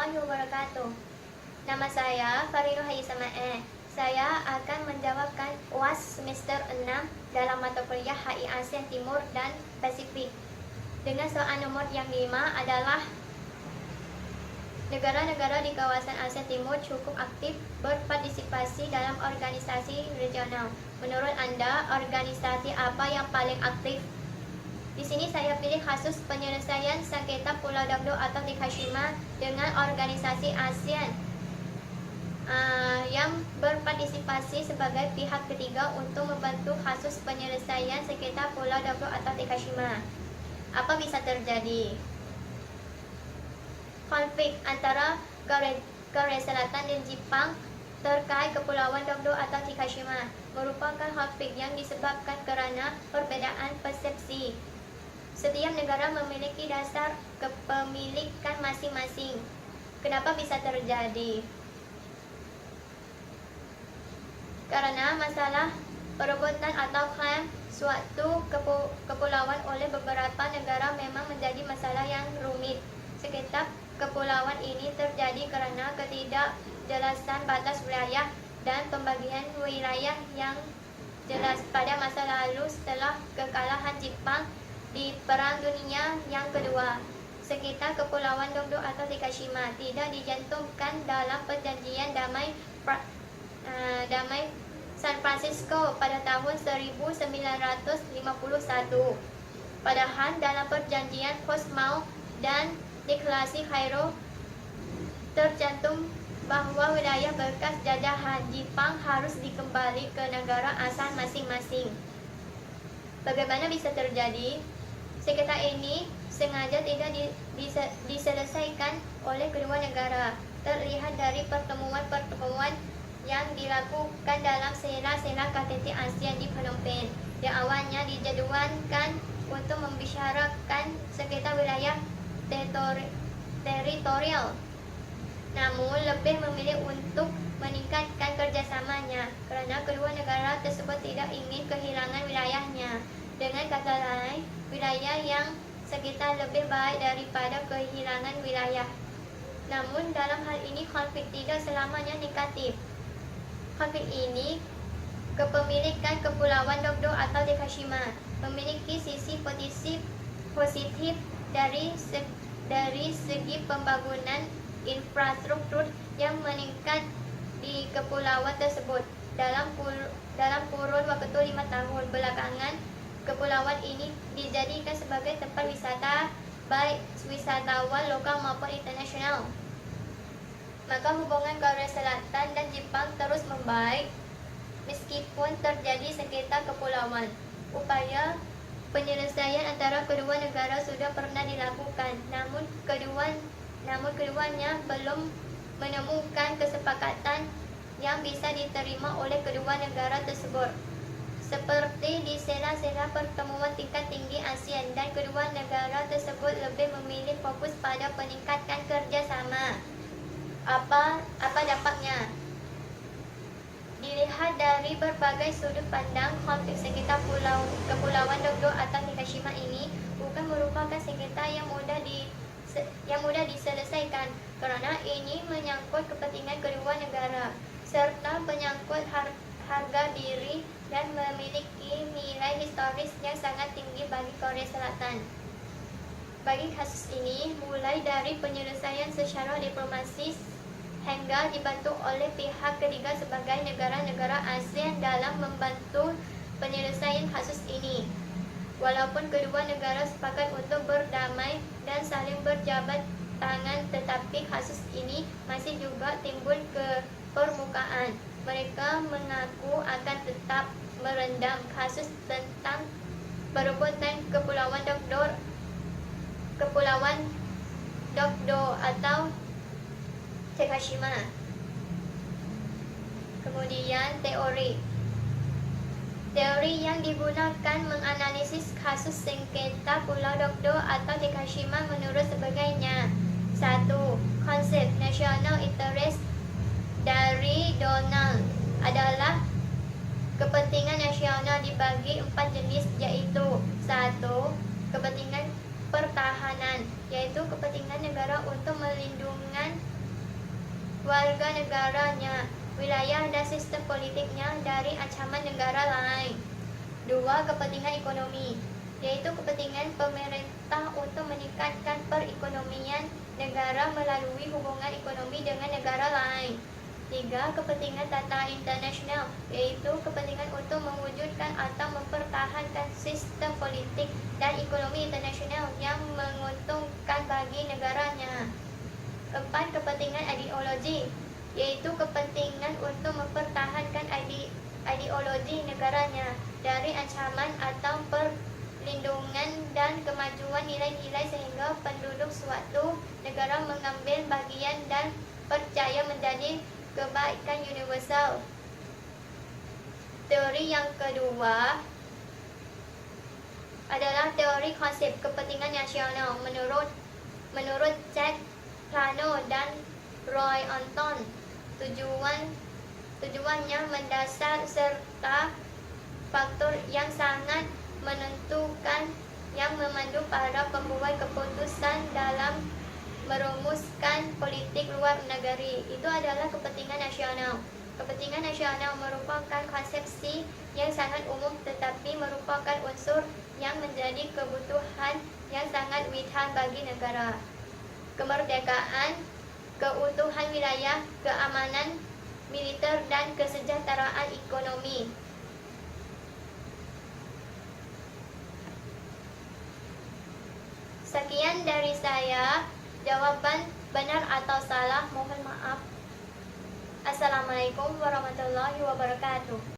warahmatullahi wabarakatuh. Nama saya Farino Haisamae. Saya akan menjawabkan UAS semester 6 dalam mata kuliah HI ASEAN Timur dan Pasifik. Dengan soal nomor yang 5 adalah negara-negara di kawasan ASEAN Timur cukup aktif berpartisipasi dalam organisasi regional. Menurut Anda, organisasi apa yang paling aktif? Di sini saya pilih kasus penyelesaian sengketa Pulau Dokdo atau Takeshima dengan organisasi ASEAN yang berpartisipasi sebagai pihak ketiga untuk membantu kasus penyelesaian sengketa Pulau Dokdo atau Takeshima. Apa bisa terjadi? Konflik antara Korea Selatan dan Jepang terkait Kepulauan Dokdo atau Takeshima merupakan konflik yang disebabkan karena perbedaan persepsi. Setiap negara memiliki dasar kepemilikan masing-masing. Kenapa bisa terjadi? Karena masalah perebutan atau klaim suatu kepulauan oleh beberapa negara memang menjadi masalah yang rumit. Sengketa kepulauan ini terjadi karena ketidakjelasan batas wilayah dan pembagian wilayah yang jelas pada masa lalu setelah kekalahan Jepang di Perang Dunia yang Kedua. Sengketa Kepulauan Dokdo atau Takeshima tidak dicantumkan dalam perjanjian damai San Francisco pada tahun 1951. Padahal dalam perjanjian Portsmouth dan deklarasi Kairo tercantum bahwa wilayah bekas jajahan Jepang harus dikembali ke negara asal masing-masing. Bagaimana bisa terjadi? Sengketa ini sengaja tidak diselesaikan oleh kedua negara. Terlihat dari pertemuan-pertemuan yang dilakukan dalam sela-sela KTT ASEAN di Phnom Penh yang awalnya dijadwalkan untuk membicarakan sengketa wilayah teritorial, namun lebih memilih untuk meningkatkan kerjasamanya karena kedua negara tersebut tidak ingin kehilangan wilayahnya. Dengan kata lain, wilayah yang sekitar lebih baik daripada kehilangan wilayah. Namun dalam hal ini konflik tidak selamanya negatif. Konflik ini kepemilikan Kepulauan Dokdo atau Takeshima memiliki sisi positif dari segi pembangunan infrastruktur yang meningkat di kepulauan tersebut. Dalam kurun waktu 5 tahun belakangan, kepulauan ini dijadikan sebagai tempat wisata baik wisatawan lokal maupun internasional. Maka hubungan Korea Selatan dan Jepang terus membaik meskipun terjadi sengketa kepulauan. Upaya penyelesaian antara kedua negara sudah pernah dilakukan, namun keduanya belum menemukan kesepakatan yang bisa diterima oleh kedua negara tersebut. Seperti di sela-sela pertemuan tingkat tinggi ASEAN, dan kedua negara tersebut lebih memilih fokus pada peningkatan kerjasama. Apa dampaknya? Dilihat dari berbagai sudut pandang, konflik sengketa Kepulauan Dokdo atau Takeshima ini bukan merupakan sengketa yang mudah diselesaikan karena ini menyangkut kepentingan kedua negara serta menyangkut harga diri dan memiliki nilai historis yang sangat tinggi bagi Korea Selatan. Bagi kasus ini, mulai dari penyelesaian secara diplomatis hingga dibantu oleh pihak ketiga sebagai negara-negara ASEAN dalam membantu penyelesaian kasus ini. Walaupun kedua negara sepakat untuk berdamai dan saling berjabat tangan, tetapi kasus ini masih juga timbul ke permukaan. Mereka mengaku akan tetap merendam kasus tentang perebutan Kepulauan Dokdo atau Takeshima. Kemudian teori yang digunakan menganalisis kasus sengketa Pulau Dokdo atau Takeshima menurut sebagainya. 1. Konsep national interest dari Donald adalah kepentingan nasional dibagi 4 jenis, yaitu 1. Kepentingan pertahanan, yaitu kepentingan negara untuk warga negaranya, wilayah dan sistem politiknya dari ancaman negara lain. 2. Kepentingan ekonomi, yaitu kepentingan pemerintah untuk meningkatkan perekonomian negara melalui hubungan ekonomi dengan negara lain. 3. Kepentingan tata internasional, yaitu kepentingan untuk mewujudkan atau mempertahankan sistem politik dan ekonomi internasional yang menguntungkan bagi negaranya. 4. Kepentingan ideologi, yaitu kepentingan untuk mempertahankan ideologi negaranya dari ancaman atau perlindungan dan kemajuan nilai-nilai sehingga penduduk suatu negara mengambil bagian dan percaya menjadi kebaikan universal. Teori yang kedua adalah teori konsep kepentingan nasional menurut Jack Plano dan Roy Anton. Tujuannya mendasar serta faktor yang sangat menentukan yang memandu para pembuat keputusan dalam merumuskan politik luar negeri. Itu adalah kepentingan nasional. Kepentingan nasional merupakan konsepsi yang sangat umum tetapi merupakan unsur yang menjadi kebutuhan yang sangat vital bagi negara. Kemerdekaan, keutuhan wilayah, keamanan militer, dan kesejahteraan ekonomi. Sekian dari saya. Jawaban benar atau salah mohon maaf. Assalamualaikum warahmatullahi wabarakatuh.